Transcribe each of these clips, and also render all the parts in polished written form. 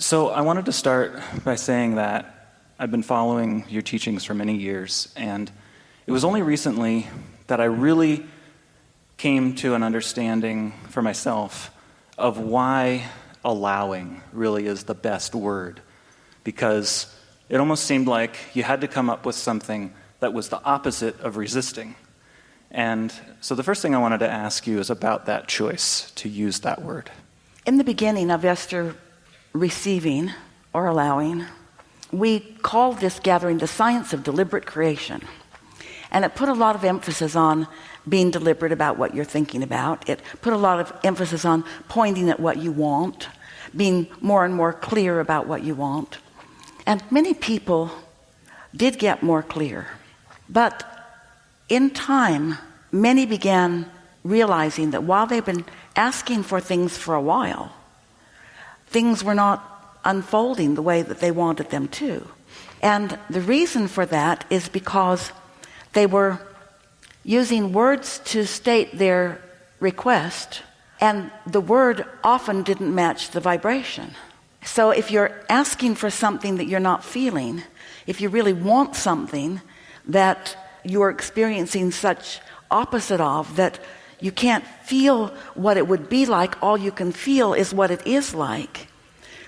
So I wanted to start by saying that I've been following your teachings for many years, and it was only recently that I really came to an understanding for myself of why allowing really is the best word, because it almost seemed like you had to come up with something that was the opposite of resisting. And so the first thing I wanted to ask you is about that choice to use that word. In the beginning of Esther receiving or allowing, we called this gathering the science of deliberate creation. And it put a lot of emphasis on being deliberate about what you're thinking about. It put a lot of emphasis on pointing at what you want, being more and more clear about what you want. And many people did get more clear. But in time, many began realizing that while they've been asking for things for a while, things were not unfolding the way that they wanted them to. And the reason for that is because they were using words to state their request, and the word often didn't match the vibration. So if you're asking for something that you're not feeling, if you really want something that you're experiencing such opposite of, that you can't feel what it would be like, all you can feel is what it is like.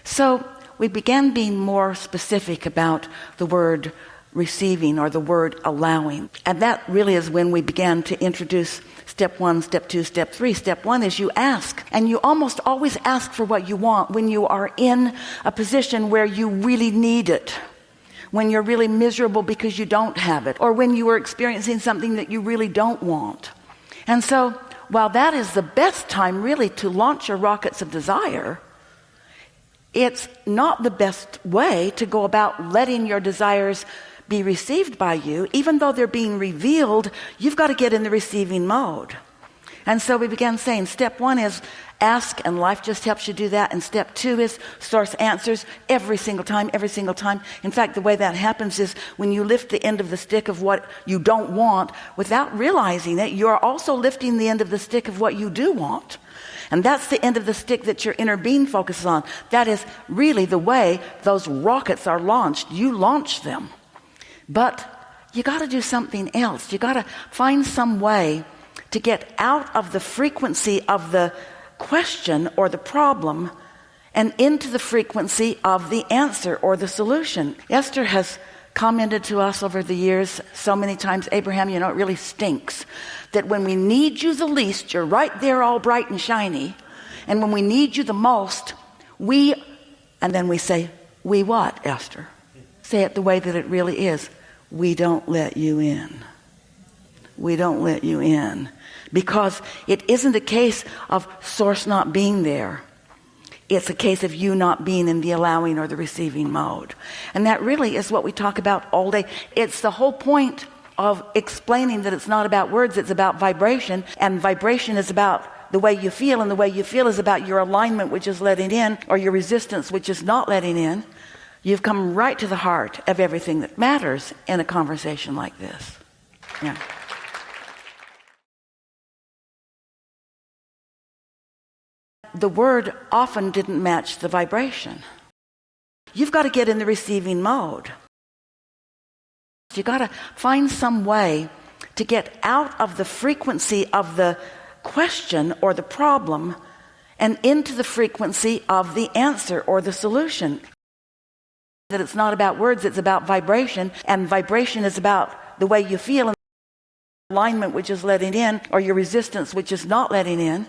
So we began being more specific about the word receiving or the word allowing. And that really is when we began to introduce step 1, step 2, step 3. Step 1 is you ask, and you almost always ask for what you want when you are in a position where you really need it, when you're really miserable because you don't have it, or when you are experiencing something that you really don't want. And so while that is the best time really to launch your rockets of desire, it's not the best way to go about letting your desires be received by you. Even though they're being revealed, you've got to get in the receiving mode. And so we began saying step 1 is ask, and life just helps you do that. And step 2 is source answers every single time, every single time. In fact, the way that happens is when you lift the end of the stick of what you don't want, without realizing it, you're also lifting the end of the stick of what you do want. And that's the end of the stick that your inner being focuses on. That is really the way those rockets are launched. You launch them. But you got to do something else. You got to find some way to get out of the frequency of the question or the problem and into the frequency of the answer or the solution. Esther has commented to us over the years so many times, Abraham, you know, it really stinks that when we need you the least, you're right there all bright and shiny. And when we need you the most, and then we say, we what, Esther? Say it the way that it really is. We don't let you in. We don't let you in. Because it isn't a case of source not being there. It's a case of you not being in the allowing or the receiving mode. And that really is what we talk about all day. It's the whole point of explaining that it's not about words, it's about vibration. And vibration is about the way you feel, and the way you feel is about your alignment, which is letting in, or your resistance, which is not letting in. You've come right to the heart of everything that matters in a conversation like this. Yeah. The word often didn't match the vibration. You've got to get in the receiving mode. You got to find some way to get out of the frequency of the question or the problem and into the frequency of the answer or the solution. That it's not about words, it's about vibration, and vibration is about the way you feel, and alignment, which is letting in, or your resistance, which is not letting in.